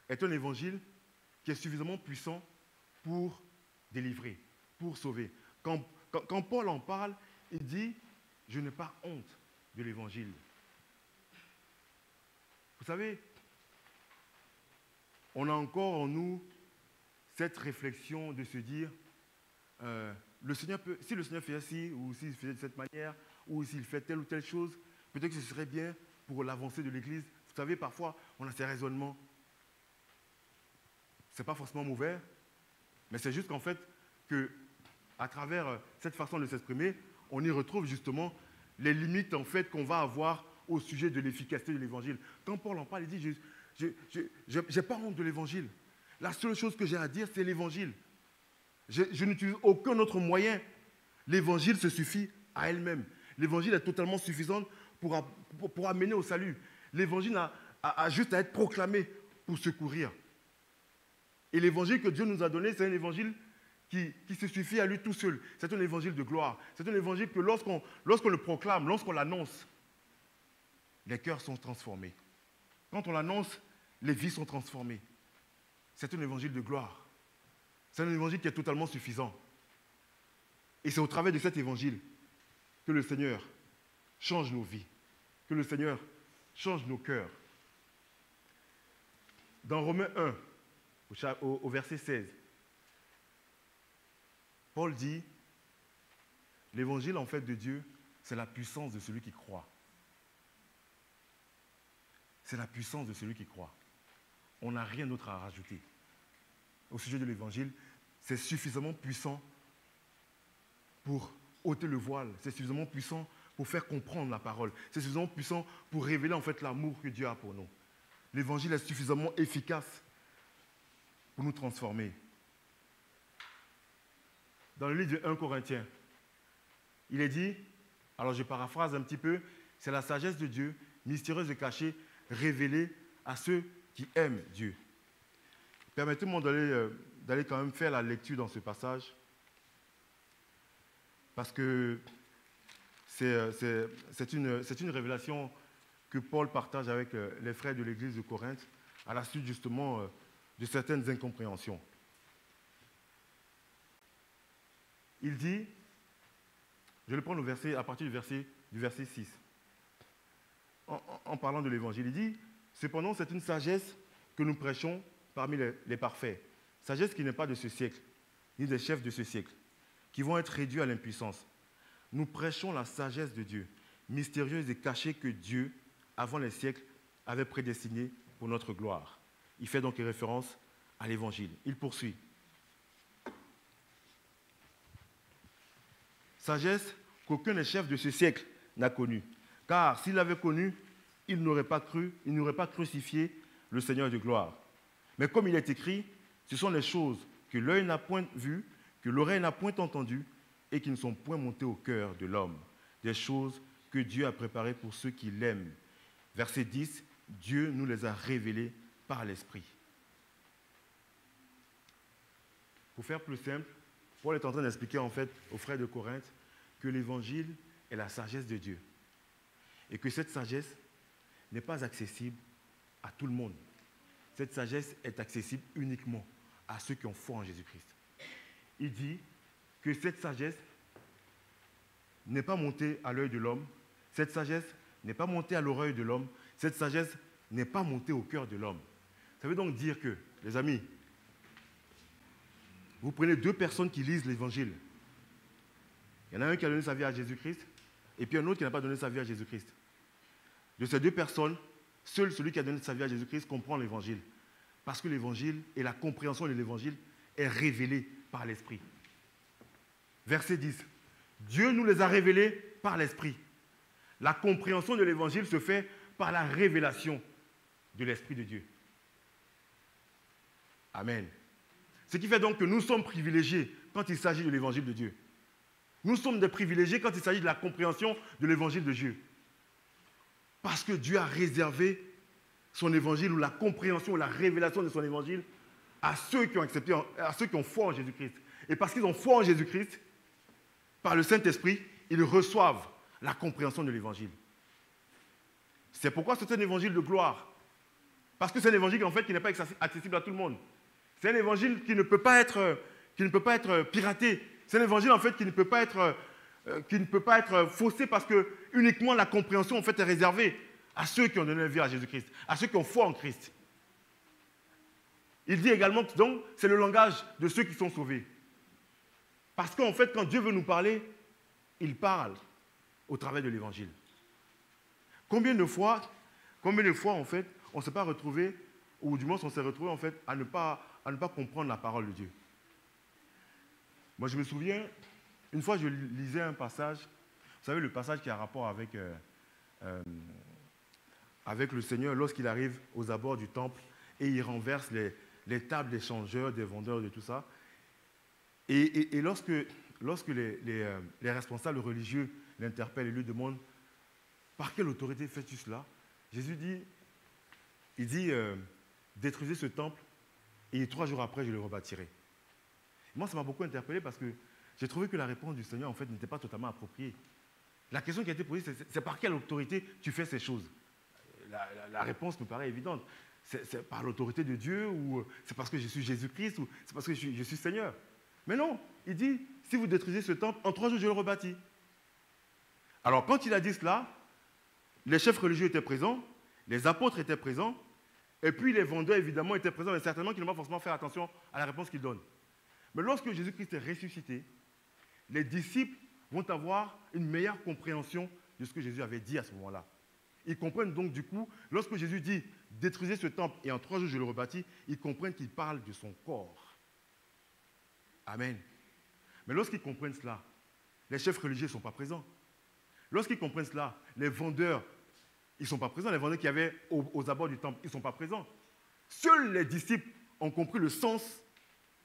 est un évangile qui est suffisamment puissant pour délivrer, pour sauver. Quand Paul en parle, il dit « Je n'ai pas honte de l'évangile ». Vous savez, on a encore en nous cette réflexion de se dire si le Seigneur fait ainsi, ou s'il fait de cette manière, ou s'il fait telle ou telle chose, peut-être que ce serait bien pour l'avancée de l'Église. Vous savez, parfois, on a ces raisonnements. Ce n'est pas forcément mauvais, mais c'est juste qu'en fait, à travers cette façon de s'exprimer, on y retrouve justement les limites en fait, qu'on va avoir au sujet de l'efficacité de l'Évangile. Quand Paul en parle, il dit je n'ai pas honte de l'Évangile. La seule chose que j'ai à dire, c'est l'Évangile. Je n'utilise aucun autre moyen. L'Évangile se suffit à elle-même. L'Évangile est totalement suffisante pour amener au salut. L'Évangile a juste à être proclamé pour secourir. Et l'Évangile que Dieu nous a donné, c'est un Évangile qui se suffit à lui tout seul. C'est un Évangile de gloire. C'est un Évangile que lorsqu'on le proclame, lorsqu'on l'annonce, les cœurs sont transformés. Quand on l'annonce, les vies sont transformées. C'est un Évangile de gloire. C'est un Évangile qui est totalement suffisant. Et c'est au travers de cet Évangile que le Seigneur change nos vies, que le Seigneur change nos cœurs. Dans Romains 1, au verset 16, Paul dit, l'évangile en fait de Dieu, c'est la puissance de celui qui croit. C'est la puissance de celui qui croit. On n'a rien d'autre à rajouter. Au sujet de l'évangile, c'est suffisamment puissant pour ôter le voile. C'est suffisamment puissant pour faire comprendre la parole. C'est suffisamment puissant pour révéler en fait l'amour que Dieu a pour nous. L'évangile est suffisamment efficace pour nous transformer. Dans le livre de 1 Corinthiens, il est dit, alors je paraphrase un petit peu, c'est la sagesse de Dieu, mystérieuse et cachée, révélée à ceux qui aiment Dieu. Permettez-moi d'aller quand même faire la lecture dans ce passage, parce que c'est une révélation que Paul partage avec les frères de l'église de Corinthe, à la suite justement de certaines incompréhensions. Il dit, je le prends à partir du verset 6, en parlant de l'évangile, il dit, cependant c'est une sagesse que nous prêchons parmi les parfaits, sagesse qui n'est pas de ce siècle, ni des chefs de ce siècle, qui vont être réduits à l'impuissance. Nous prêchons la sagesse de Dieu, mystérieuse et cachée que Dieu, avant les siècles, avait prédestinée pour notre gloire. Il fait donc référence à l'évangile. Il poursuit. Sagesse qu'aucun des chefs de ce siècle n'a connue. Car s'il l'avait connue, il n'aurait pas crucifié le Seigneur de gloire. Mais comme il est écrit, ce sont les choses que l'œil n'a point vues, que l'oreille n'a point entendues et qui ne sont point montées au cœur de l'homme. Des choses que Dieu a préparées pour ceux qui l'aiment. Verset 10, Dieu nous les a révélées par l'Esprit. Pour faire plus simple, Paul est en train d'expliquer en fait aux frères de Corinthe que l'évangile est la sagesse de Dieu et que cette sagesse n'est pas accessible à tout le monde. Cette sagesse est accessible uniquement à ceux qui ont foi en Jésus-Christ. Il dit que cette sagesse n'est pas montée à l'œil de l'homme, cette sagesse n'est pas montée à l'oreille de l'homme, cette sagesse n'est pas montée au cœur de l'homme. Ça veut donc dire que, les amis, vous prenez deux personnes qui lisent l'évangile. Il y en a un qui a donné sa vie à Jésus-Christ, et puis un autre qui n'a pas donné sa vie à Jésus-Christ. De ces deux personnes, seul celui qui a donné sa vie à Jésus-Christ comprend l'évangile. Parce que l'évangile et la compréhension de l'évangile est révélée par l'Esprit. Verset 10. Dieu nous les a révélés par l'Esprit. La compréhension de l'évangile se fait par la révélation de l'Esprit de Dieu. Amen. Ce qui fait donc que nous sommes privilégiés quand il s'agit de l'évangile de Dieu. Nous sommes des privilégiés quand il s'agit de la compréhension de l'évangile de Dieu. Parce que Dieu a réservé son évangile ou la compréhension ou la révélation de son évangile à ceux qui ont accepté, à ceux qui ont foi en Jésus-Christ. Et parce qu'ils ont foi en Jésus-Christ, par le Saint-Esprit, ils reçoivent la compréhension de l'évangile. C'est pourquoi c'est un évangile de gloire. Parce que c'est un évangile en fait qui n'est pas accessible à tout le monde. C'est un évangile qui ne peut pas être piraté. C'est un évangile en fait qui ne peut pas être faussé parce que uniquement la compréhension en fait est réservée à ceux qui ont donné la vie à Jésus-Christ, à ceux qui ont foi en Christ. Il dit également que donc c'est le langage de ceux qui sont sauvés. Parce qu'en fait, quand Dieu veut nous parler, il parle au travers de l'évangile. Combien de fois, en fait, on ne s'est pas retrouvé, ou du moins on s'est retrouvé en fait à ne pas comprendre la parole de Dieu. Moi, je me souviens, une fois, je lisais un passage, vous savez, le passage qui a rapport avec le Seigneur lorsqu'il arrive aux abords du temple et il renverse les tables des changeurs, des vendeurs, de tout ça. Et lorsque les responsables religieux l'interpellent et lui demandent « Par quelle autorité fais-tu cela ?» Jésus dit détruisez ce temple et 3 jours après, je le rebâtirai. Moi, ça m'a beaucoup interpellé parce que j'ai trouvé que la réponse du Seigneur, en fait, n'était pas totalement appropriée. La question qui a été posée, c'est par quelle autorité tu fais ces choses? La réponse me paraît évidente. C'est par l'autorité de Dieu ou c'est parce que je suis Jésus-Christ ou c'est parce que je suis Seigneur. Mais non, il dit, si vous détruisez ce temple, en 3 jours, je le rebâtis. Alors, quand il a dit cela, les chefs religieux étaient présents, les apôtres étaient présents, et puis les vendeurs, évidemment, étaient présents, mais certainement qu'ils n'ont pas forcément fait attention à la réponse qu'ils donnent. Mais lorsque Jésus-Christ est ressuscité, les disciples vont avoir une meilleure compréhension de ce que Jésus avait dit à ce moment-là. Ils comprennent donc du coup, lorsque Jésus dit « détruisez ce temple et en 3 jours je le rebâtis », ils comprennent qu'il parle de son corps. Amen. Mais lorsqu'ils comprennent cela, les chefs religieux ne sont pas présents. Lorsqu'ils comprennent cela, les vendeurs, ils ne sont pas présents. Les vendeurs qui avaient aux abords du temple, ils ne sont pas présents. Seuls les disciples ont compris le sens,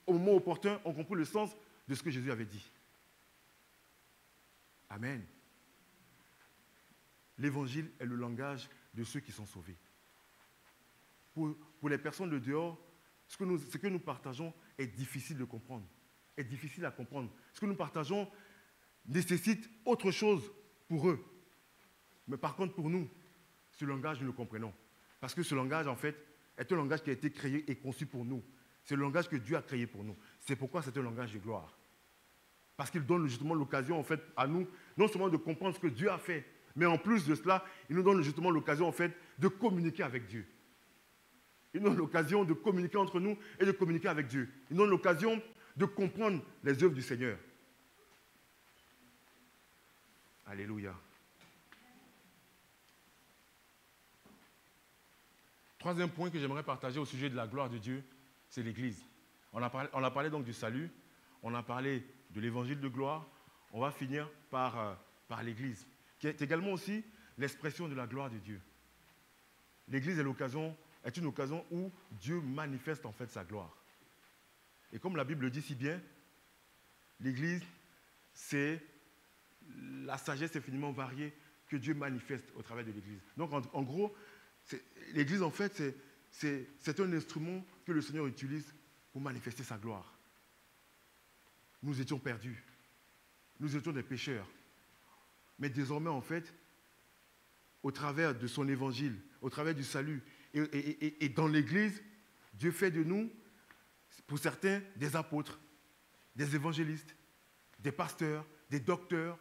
au moment opportun, ont compris le sens de ce que Jésus avait dit. Amen. L'évangile est le langage de ceux qui sont sauvés. Pour les personnes de dehors, ce que nous partageons est difficile de comprendre, est difficile à comprendre. Ce que nous partageons nécessite autre chose pour eux. Mais par contre, pour nous, ce langage, nous le comprenons. Parce que ce langage, en fait, est un langage qui a été créé et conçu pour nous. C'est le langage que Dieu a créé pour nous. C'est pourquoi c'est un langage de gloire. Parce qu'il donne justement l'occasion, en fait, à nous, non seulement de comprendre ce que Dieu a fait, mais en plus de cela, il nous donne justement l'occasion, en fait, de communiquer avec Dieu. Il nous donne l'occasion de communiquer entre nous et de communiquer avec Dieu. Il nous donne l'occasion de comprendre les œuvres du Seigneur. Alléluia. Troisième point que j'aimerais partager au sujet de la gloire de Dieu, c'est l'Église. On a parlé donc du salut, on a parlé de l'évangile de gloire, on va finir par l'Église, qui est également aussi l'expression de la gloire de Dieu. L'Église est une occasion où Dieu manifeste en fait sa gloire. Et comme la Bible dit si bien, l'Église, c'est la sagesse infiniment variée que Dieu manifeste au travers de l'Église. Donc en gros, l'Église en fait, c'est un instrument que le Seigneur utilise pour manifester sa gloire. Nous étions perdus. Nous étions des pécheurs. Mais désormais, en fait, au travers de son évangile, au travers du salut, et dans l'Église, Dieu fait de nous, pour certains, des apôtres, des évangélistes, des pasteurs, des docteurs.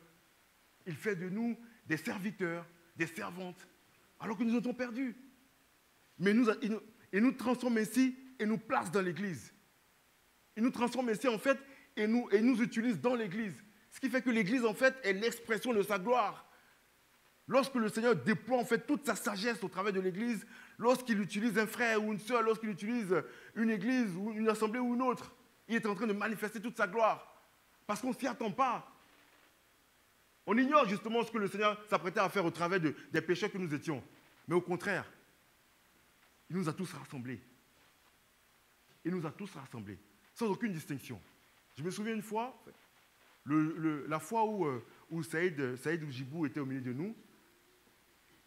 Il fait de nous des serviteurs, des servantes, alors que nous étions perdus. Mais il nous transforme ici et nous place dans l'Église. Il nous transforme ici, en fait, et nous utilise dans l'Église. Ce qui fait que l'Église, en fait, est l'expression de sa gloire. Lorsque le Seigneur déploie, en fait, toute sa sagesse au travers de l'Église, lorsqu'il utilise un frère ou une sœur, lorsqu'il utilise une église ou une assemblée ou une autre, il est en train de manifester toute sa gloire. Parce qu'on ne s'y attend pas. On ignore justement ce que le Seigneur s'apprêtait à faire au travers des pécheurs que nous étions. Mais au contraire, il nous a tous rassemblés. Il nous a tous rassemblés, sans aucune distinction. Je me souviens une fois, la fois où Saïd Oujibou était au milieu de nous,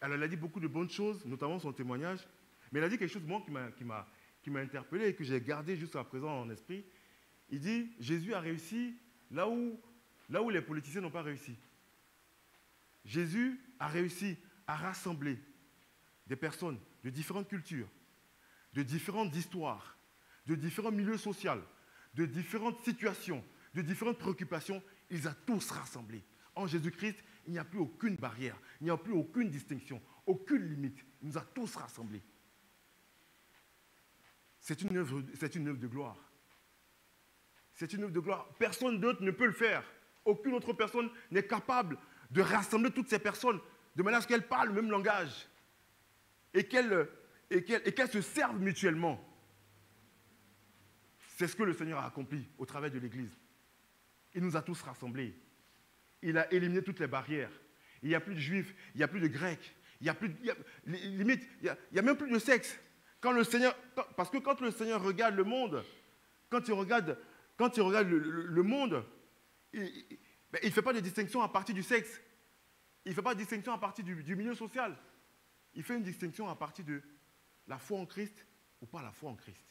elle a dit beaucoup de bonnes choses, notamment son témoignage, mais elle a dit quelque chose moi, qui m'a interpellé et que j'ai gardé jusqu'à présent en esprit. Il dit, Jésus a réussi là où les politiciens n'ont pas réussi. Jésus a réussi à rassembler des personnes de différentes cultures, de différentes histoires, de différents milieux sociaux, de différentes situations, de différentes préoccupations. Il les a tous rassemblés. En Jésus-Christ, il n'y a plus aucune barrière, il n'y a plus aucune distinction, aucune limite. Il nous a tous rassemblés. C'est une œuvre de gloire. C'est une œuvre de gloire. Personne d'autre ne peut le faire. Aucune autre personne n'est capable de rassembler toutes ces personnes de manière à ce qu'elles parlent le même langage et qu'elles se servent mutuellement. C'est ce que le Seigneur a accompli au travers de l'Église. Il nous a tous rassemblés. Il a éliminé toutes les barrières. Il n'y a plus de juifs, il n'y a plus de grecs, il n'y a plus limite, il n'y a même plus de sexe. Parce que quand le Seigneur regarde le monde, quand il regarde le monde, il ne fait pas de distinction à partir du sexe. Il ne fait pas de distinction à partir du milieu social. Il fait une distinction à partir de la foi en Christ ou pas la foi en Christ.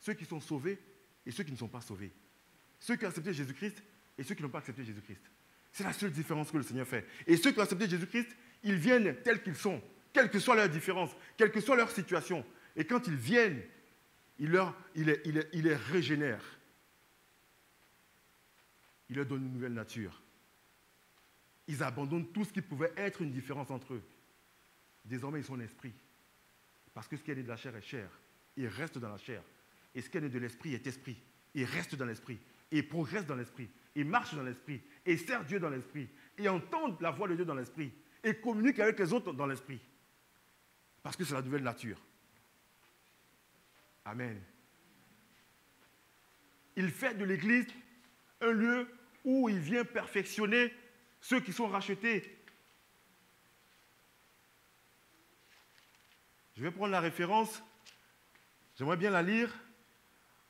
Ceux qui sont sauvés et ceux qui ne sont pas sauvés. Ceux qui ont accepté Jésus-Christ et ceux qui n'ont pas accepté Jésus-Christ. C'est la seule différence que le Seigneur fait. Et ceux qui ont accepté Jésus-Christ, ils viennent tels qu'ils sont, quelle que soit leur différence, quelle que soit leur situation. Et quand ils viennent, il les régénère. Il leur donne une nouvelle nature. Ils abandonnent tout ce qui pouvait être une différence entre eux. Désormais, ils sont l'esprit. Parce que ce qui est né de la chair est chair. Ils restent dans la chair. Et ce qui est né de l'esprit est esprit. Ils restent dans l'esprit. Ils progressent dans l'esprit. Ils marchent dans l'esprit. Et servent Dieu dans l'esprit. Et entendent la voix de Dieu dans l'esprit. Et communiquent avec les autres dans l'esprit. Parce que c'est la nouvelle nature. Amen. Il fait de l'Église un lieu où il vient perfectionner ceux qui sont rachetés. Je vais prendre la référence. J'aimerais bien la lire.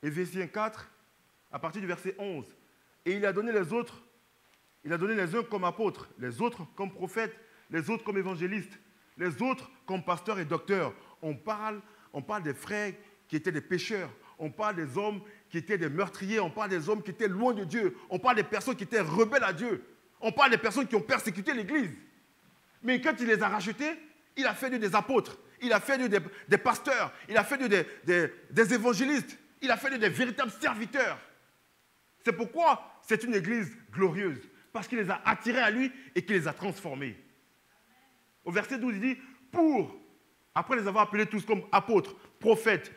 Éphésiens 4, à partir du verset 11. Et il a donné les autres. Il a donné les uns comme apôtres, les autres comme prophètes, les autres comme évangélistes, les autres comme pasteurs et docteurs. On parle des frères qui étaient des pécheurs. On parle des hommes qui étaient des meurtriers. On parle des hommes qui étaient loin de Dieu. On parle des personnes qui étaient rebelles à Dieu. On parle des personnes qui ont persécuté l'Église. Mais quand il les a rachetés, il a fait d'eux des apôtres. Il a fait d'eux des pasteurs. Il a fait d'eux des évangélistes. Il a fait d'eux des véritables serviteurs. C'est pourquoi c'est une Église glorieuse. Parce qu'il les a attirés à lui et qu'il les a transformés. Au verset 12, il dit, après les avoir appelés tous comme apôtres, prophètes,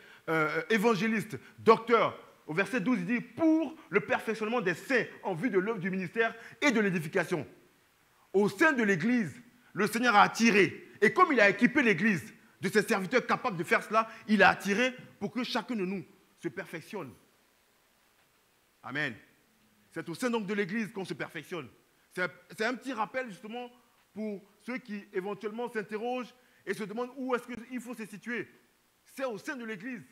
évangélistes, docteurs, au verset 12, il dit, pour le perfectionnement des saints en vue de l'œuvre du ministère et de l'édification. Au sein de l'Église, le Seigneur a attiré. Et comme il a équipé l'Église de ses serviteurs capables de faire cela, il a attiré pour que chacun de nous se perfectionne. Amen. C'est au sein donc de l'Église qu'on se perfectionne. C'est un petit rappel justement pour ceux qui éventuellement s'interrogent et se demandent où est-ce qu'il faut se situer. C'est au sein de l'Église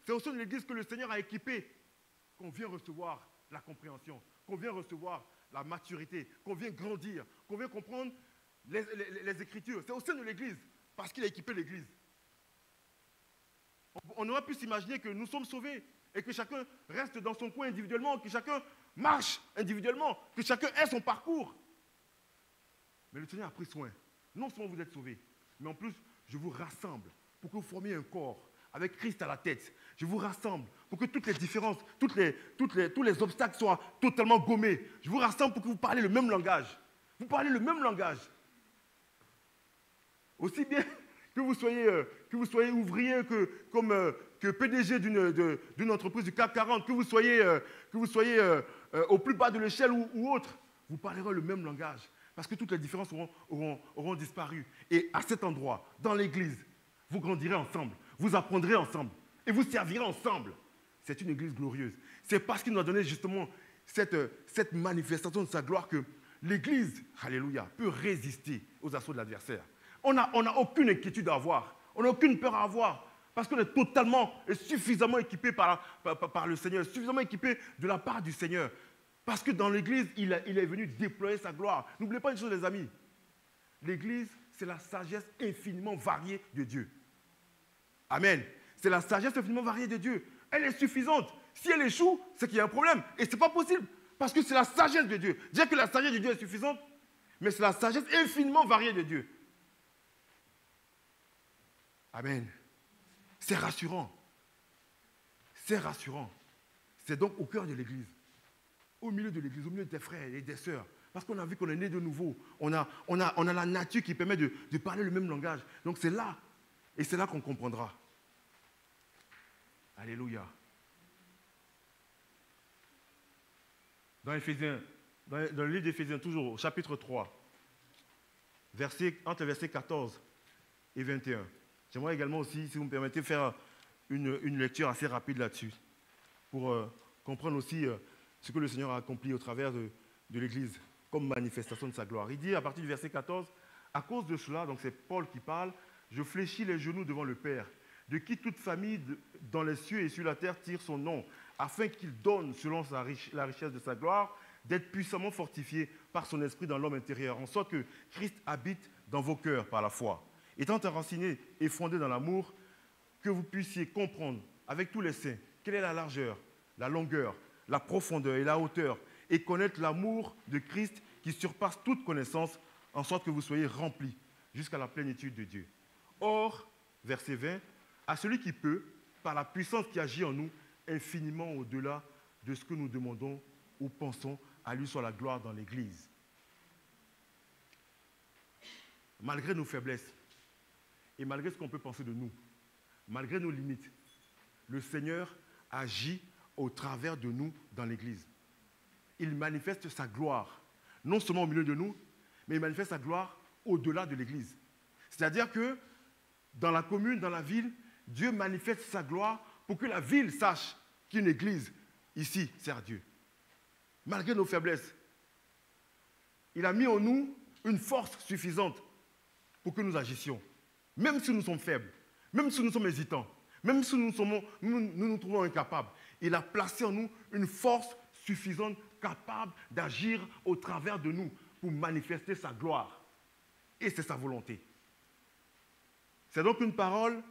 c'est au sein de l'Église que le Seigneur a équipé qu'on vient recevoir la compréhension, qu'on vient recevoir la maturité, qu'on vient grandir, qu'on vient comprendre les Écritures. C'est au sein de l'Église parce qu'il a équipé l'Église. On aurait pu s'imaginer que nous sommes sauvés et que chacun reste dans son coin individuellement, que chacun marche individuellement, que chacun ait son parcours. Mais le Seigneur a pris soin. Non seulement vous êtes sauvés, mais en plus, je vous rassemble pour que vous formiez un corps avec Christ à la tête. Je vous rassemble pour que toutes les différences, tous les obstacles soient totalement gommés. Je vous rassemble pour que vous parlez le même langage. Vous parlez le même langage. Aussi bien que vous soyez ouvrier que PDG d'une entreprise du CAC 40, que vous soyez au plus bas de l'échelle ou autre, vous parlerez le même langage. Parce que toutes les différences auront disparu. Et à cet endroit, dans l'Église, vous grandirez ensemble, vous apprendrez ensemble et vous servirez ensemble. C'est une Église glorieuse. C'est parce qu'il nous a donné justement cette manifestation de sa gloire que l'Église, alléluia, peut résister aux assauts de l'adversaire. On n'a aucune inquiétude à avoir, on n'a aucune peur à avoir, parce qu'on est totalement et suffisamment équipé par le Seigneur, suffisamment équipé de la part du Seigneur. Parce que dans l'Église, il est venu déployer sa gloire. N'oubliez pas une chose, les amis. L'Église, c'est la sagesse infiniment variée de Dieu. Amen. C'est la sagesse infiniment variée de Dieu. Elle est suffisante. Si elle échoue, c'est qu'il y a un problème. Et ce n'est pas possible. Parce que c'est la sagesse de Dieu. Dire que la sagesse de Dieu est suffisante, mais c'est la sagesse infiniment variée de Dieu. Amen. C'est rassurant. C'est rassurant. C'est donc au cœur de l'Église, au milieu de l'Église, au milieu de tes frères et des sœurs. Parce qu'on a vu qu'on est né de nouveau. On a la nature qui permet de parler le même langage. Donc c'est là. Et c'est là qu'on comprendra. Alléluia. Dans le livre d'Éphésiens, toujours au chapitre 3, entre versets 14 et 21. J'aimerais également aussi, si vous me permettez, faire une lecture assez rapide là-dessus, pour comprendre aussi ce que le Seigneur a accompli au travers de l'Église, comme manifestation de sa gloire. Il dit à partir du verset 14, « À cause de cela, donc c'est Paul qui parle, je fléchis les genoux devant le Père, de qui toute famille dans les cieux et sur la terre tire son nom, afin qu'il donne, selon la richesse de sa gloire, d'être puissamment fortifié par son esprit dans l'homme intérieur, en sorte que Christ habite dans vos cœurs par la foi. Étant enraciné et fondé dans l'amour, que vous puissiez comprendre avec tous les saints quelle est la largeur, la longueur, la profondeur et la hauteur, et connaître l'amour de Christ qui surpasse toute connaissance, en sorte que vous soyez remplis jusqu'à la plénitude de Dieu. Or, verset 20, à celui qui peut, par la puissance qui agit en nous, infiniment au-delà de ce que nous demandons ou pensons, à lui soit la gloire dans l'Église. Malgré nos faiblesses, et malgré ce qu'on peut penser de nous, malgré nos limites, le Seigneur agit au travers de nous dans l'Église. Il manifeste sa gloire, non seulement au milieu de nous, mais il manifeste sa gloire au-delà de l'Église. C'est-à-dire que dans la commune, dans la ville, Dieu manifeste sa gloire pour que la ville sache qu'une église, ici, sert Dieu. Malgré nos faiblesses, il a mis en nous une force suffisante pour que nous agissions. Même si nous sommes faibles, même si nous sommes hésitants, même si nous nous trouvons incapables, il a placé en nous une force suffisante, capable d'agir au travers de nous pour manifester sa gloire. Et c'est sa volonté. C'est donc une parole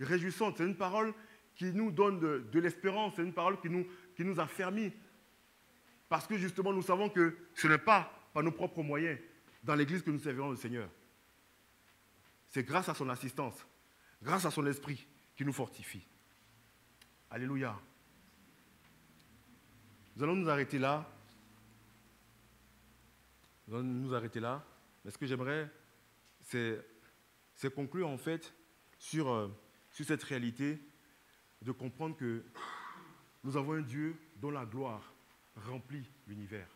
réjouissante, c'est une parole qui nous donne de l'espérance, c'est une parole qui nous affermit. Parce que justement, nous savons que ce n'est pas par nos propres moyens dans l'Église que nous servirons le Seigneur. C'est grâce à son assistance, grâce à son esprit qui nous fortifie. Alléluia. Nous allons nous arrêter là. Mais ce que j'aimerais, c'est conclure en fait sur cette réalité de comprendre que nous avons un Dieu dont la gloire remplit l'univers.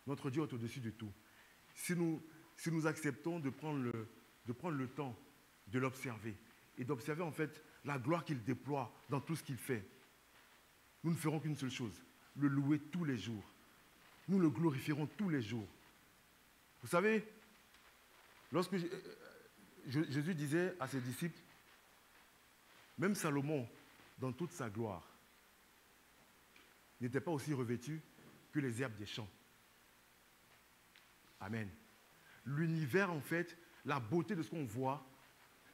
Notre Dieu est au-dessus de tout. Si nous acceptons de prendre le temps de l'observer et d'observer en fait la gloire qu'il déploie dans tout ce qu'il fait, nous ne ferons qu'une seule chose, le louer tous les jours. Nous le glorifierons tous les jours. Vous savez, lorsque Jésus disait à ses disciples, même Salomon, dans toute sa gloire, n'était pas aussi revêtu que les herbes des champs. Amen. L'univers, en fait, la beauté de ce qu'on voit,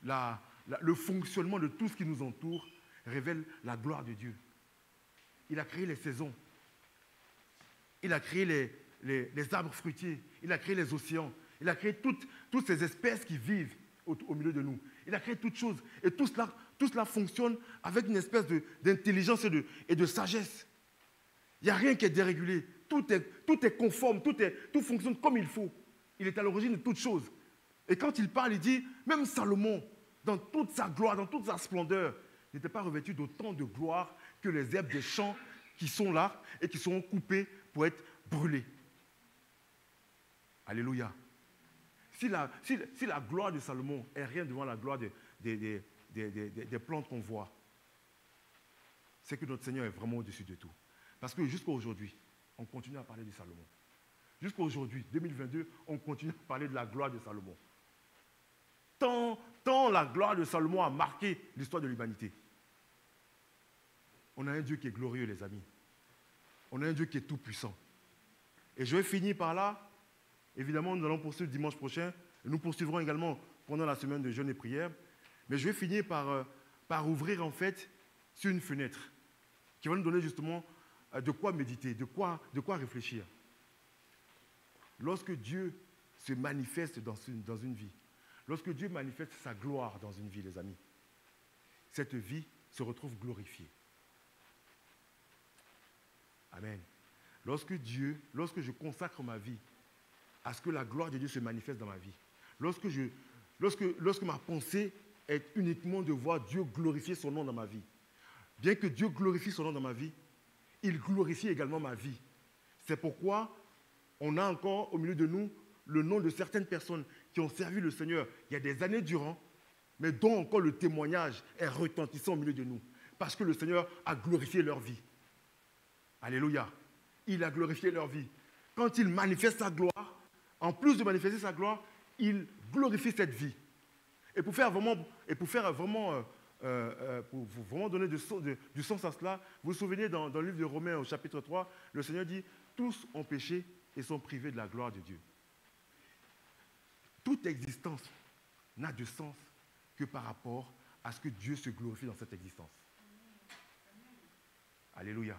le fonctionnement de tout ce qui nous entoure révèle la gloire de Dieu. Il a créé les saisons. Il a créé les arbres fruitiers. Il a créé les océans. Il a créé toutes ces espèces qui vivent au milieu de nous. Il a créé toutes choses. Et tout cela fonctionne avec une espèce d'intelligence et de sagesse. Il n'y a rien qui est dérégulé. Tout est conforme. Tout fonctionne comme il faut. Il est à l'origine de toutes choses. Et quand il parle, il dit, même Salomon, dans toute sa gloire, dans toute sa splendeur, n'était pas revêtu d'autant de gloire que les herbes des champs qui sont là et qui seront coupées pour être brûlées. Alléluia. Si la gloire de Salomon est rien devant la gloire des plantes qu'on voit, c'est que notre Seigneur est vraiment au-dessus de tout. Parce que jusqu'à aujourd'hui, on continue à parler de Salomon. Jusqu'à aujourd'hui, 2022, on continue à parler de la gloire de Salomon. Tant la gloire de Salomon a marqué l'histoire de l'humanité. On a un Dieu qui est glorieux, les amis. On a un Dieu qui est tout-puissant. Et je vais finir par là. Évidemment, nous allons poursuivre dimanche prochain. Et nous poursuivrons également pendant la semaine de jeûne et prière. Mais je vais finir par par ouvrir en fait sur une fenêtre qui va nous donner justement de quoi méditer, de quoi réfléchir. Lorsque Dieu se manifeste dans une vie, lorsque Dieu manifeste sa gloire dans une vie, les amis, cette vie se retrouve glorifiée. Amen. Lorsque je consacre ma vie à ce que la gloire de Dieu se manifeste dans ma vie, lorsque ma pensée est uniquement de voir Dieu glorifier son nom dans ma vie, bien que Dieu glorifie son nom dans ma vie, il glorifie également ma vie. C'est pourquoi on a encore au milieu de nous le nom de certaines personnes qui ont servi le Seigneur il y a des années durant, mais dont encore le témoignage est retentissant au milieu de nous, parce que le Seigneur a glorifié leur vie. Alléluia. Il a glorifié leur vie. Quand il manifeste sa gloire, en plus de manifester sa gloire, il glorifie cette vie. Et pour vraiment donner du sens à cela, vous vous souvenez dans le livre de Romains au chapitre 3, le Seigneur dit « Tous ont péché et sont privés de la gloire de Dieu ». Toute existence n'a de sens que par rapport à ce que Dieu se glorifie dans cette existence. Alléluia.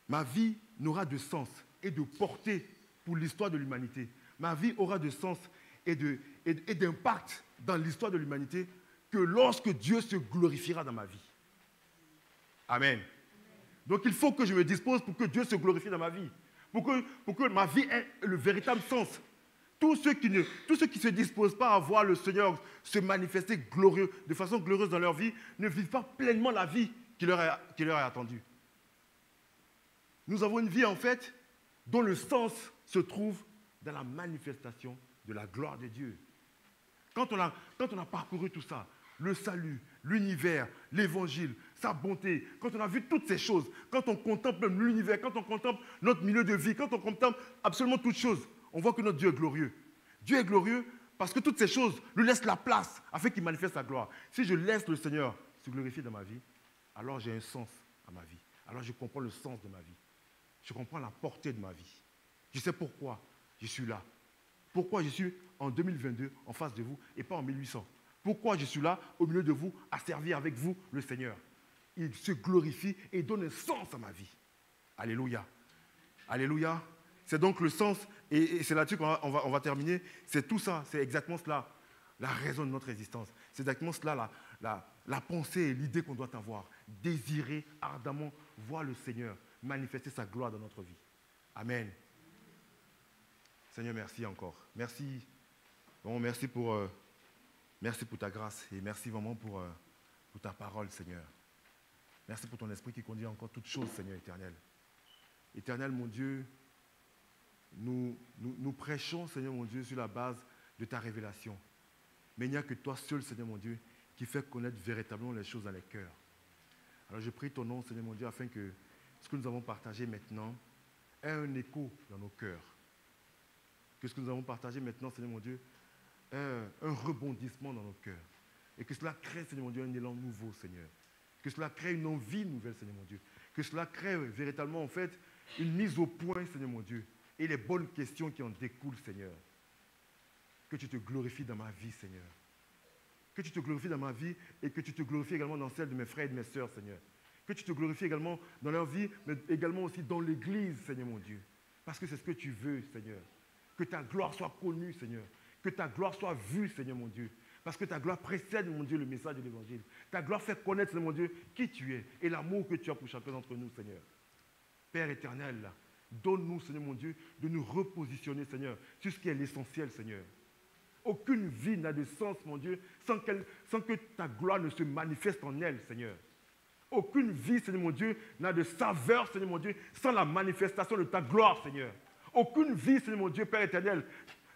Ma vie n'aura de sens et de portée pour l'histoire de l'humanité. Ma vie aura de sens et d'impact dans l'histoire de l'humanité que lorsque Dieu se glorifiera dans ma vie. Amen. Donc il faut que je me dispose pour que Dieu se glorifie dans ma vie. Pour que ma vie ait le véritable sens. Tous ceux qui ne se disposent pas à voir le Seigneur se manifester de façon glorieuse dans leur vie ne vivent pas pleinement la vie qui leur est attendue. Nous avons une vie en fait dont le sens se trouve dans la manifestation de la gloire de Dieu. Quand on a parcouru tout ça, le salut, l'univers, l'évangile, sa bonté, quand on a vu toutes ces choses, quand on contemple même l'univers, quand on contemple notre milieu de vie, quand on contemple absolument toutes choses, on voit que notre Dieu est glorieux. Dieu est glorieux parce que toutes ces choses lui laissent la place afin qu'il manifeste sa gloire. Si je laisse le Seigneur se glorifier dans ma vie, alors j'ai un sens à ma vie. Alors je comprends le sens de ma vie. Je comprends la portée de ma vie. Je sais pourquoi je suis là. Pourquoi je suis en 2022 en face de vous et pas en 1800. Pourquoi je suis là au milieu de vous à servir avec vous le Seigneur. Il se glorifie et donne un sens à ma vie. Alléluia. Alléluia. C'est donc le sens, et c'est là-dessus qu'on va terminer. C'est tout ça, c'est exactement cela, la raison de notre existence. C'est exactement cela, la pensée et l'idée qu'on doit avoir. Désirer ardemment voir le Seigneur manifester sa gloire dans notre vie. Amen. Seigneur, merci encore. Merci. Bon, merci pour ta grâce et merci vraiment pour ta parole, Seigneur. Merci pour ton esprit qui conduit encore toutes choses, Seigneur éternel. Éternel, mon Dieu, nous prêchons, Seigneur mon Dieu, sur la base de ta révélation. Mais il n'y a que toi seul, Seigneur mon Dieu, qui fait connaître véritablement les choses dans les cœurs. Alors je prie ton nom, Seigneur mon Dieu, afin que ce que nous avons partagé maintenant ait un écho dans nos cœurs. Que ce que nous avons partagé maintenant, Seigneur mon Dieu, ait un rebondissement dans nos cœurs. Et que cela crée, Seigneur mon Dieu, un élan nouveau, Seigneur. Que cela crée une envie nouvelle, Seigneur mon Dieu. Que cela crée véritablement, en fait, une mise au point, Seigneur mon Dieu. Et les bonnes questions qui en découlent, Seigneur. Que tu te glorifies dans ma vie, Seigneur. Que tu te glorifies dans ma vie et que tu te glorifies également dans celle de mes frères et de mes sœurs, Seigneur. Que tu te glorifies également dans leur vie, mais également aussi dans l'Église, Seigneur mon Dieu. Parce que c'est ce que tu veux, Seigneur. Que ta gloire soit connue, Seigneur. Que ta gloire soit vue, Seigneur mon Dieu. Parce que ta gloire précède, mon Dieu, le message de l'Évangile. Ta gloire fait connaître, Seigneur mon Dieu, qui tu es et l'amour que tu as pour chacun d'entre nous, Seigneur. Père éternel, donne-nous, Seigneur mon Dieu, de nous repositionner, Seigneur, sur ce qui est l'essentiel, Seigneur. Aucune vie n'a de sens, mon Dieu, sans que ta gloire ne se manifeste en elle, Seigneur. Aucune vie, Seigneur mon Dieu, n'a de saveur, Seigneur mon Dieu, sans la manifestation de ta gloire, Seigneur. Aucune vie, Seigneur mon Dieu, Père éternel,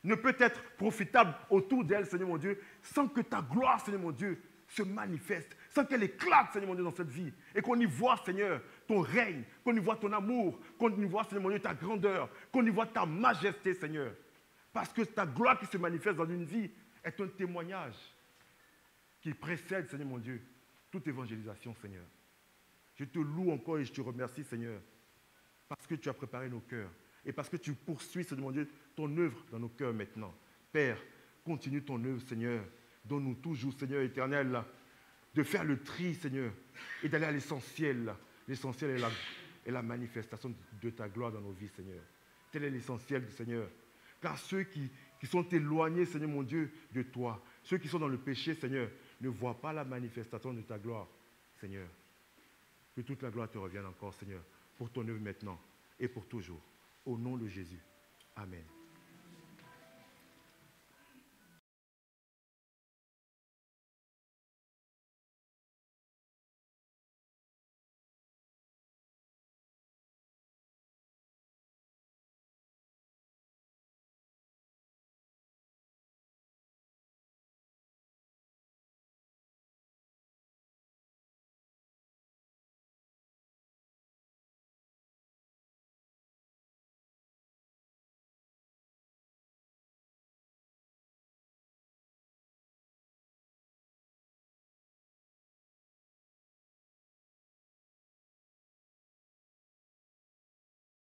ne peut être profitable autour d'elle, Seigneur mon Dieu, sans que ta gloire, Seigneur mon Dieu, se manifeste, sans qu'elle éclate, Seigneur mon Dieu, dans cette vie. Et qu'on y voit, Seigneur, ton règne, qu'on y voit ton amour, qu'on y voit, Seigneur mon Dieu, ta grandeur, qu'on y voit ta majesté, Seigneur. Parce que ta gloire qui se manifeste dans une vie est un témoignage qui précède, Seigneur mon Dieu, toute évangélisation, Seigneur. Je te loue encore et je te remercie, Seigneur, parce que tu as préparé nos cœurs et parce que tu poursuis, Seigneur mon Dieu, ton œuvre dans nos cœurs maintenant. Père, continue ton œuvre, Seigneur, Donne-nous toujours, Seigneur éternel, là, de faire le tri, Seigneur, et d'aller à l'essentiel. Là. L'essentiel est la manifestation de ta gloire dans nos vies, Seigneur. Tel est l'essentiel, Seigneur. Car ceux qui sont éloignés, Seigneur mon Dieu, de toi, ceux qui sont dans le péché, Seigneur, ne voient pas la manifestation de ta gloire, Seigneur. Que toute la gloire te revienne encore, Seigneur, pour ton œuvre maintenant et pour toujours. Au nom de Jésus. Amen.